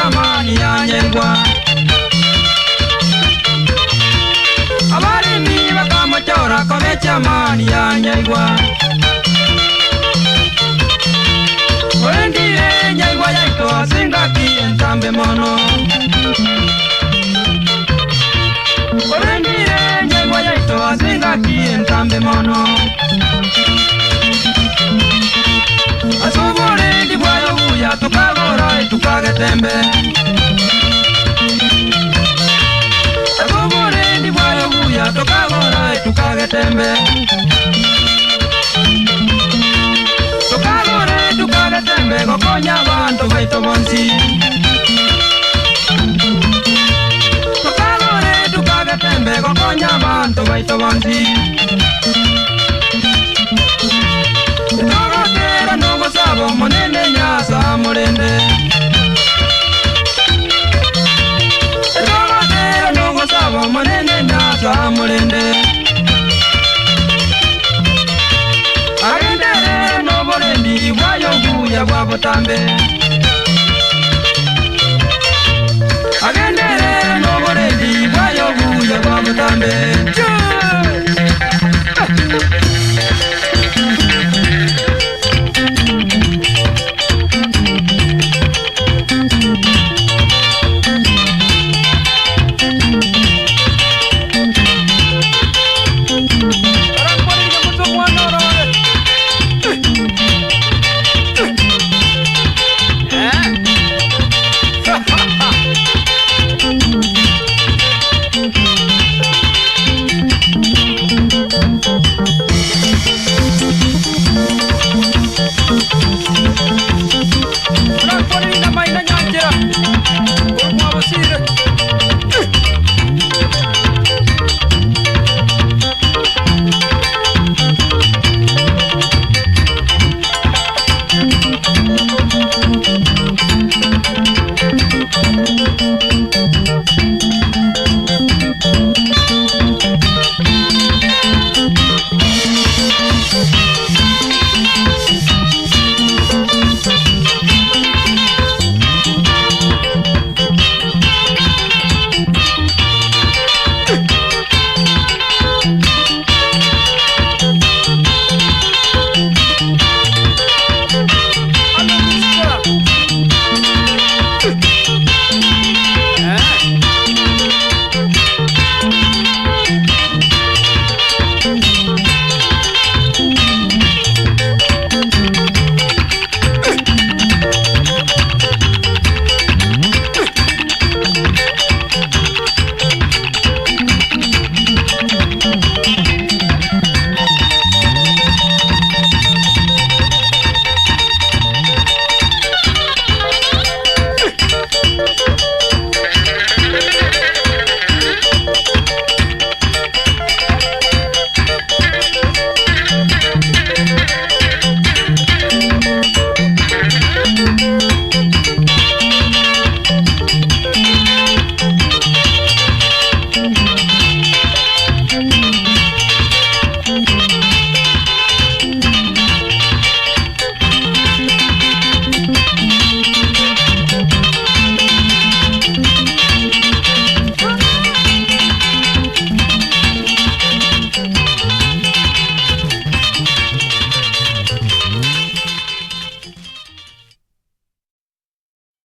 chamani ya nyengwa abarimi bakamachora kome chamani ya nyengwa Orendire nyengwa yaito asingaki entambe mono Orendire nyengwa yaito asingaki entambe mono Asubure ndi bwayo buya tukagora tukagetembe Asubure ndi bwayo buya tukagora tukagetembe Tukagora tukagetembe gokonya bantu baito bonsi Tukagora tukagetembe gokonya bantu baito bonsi Togotera nogo sabo monene nyasa mulende Togotera nogo sabo monene nyasa mulende Agendere no bolendi bwayo buya bwa butambe Agendere no bolendi bwayo buya bwa butambe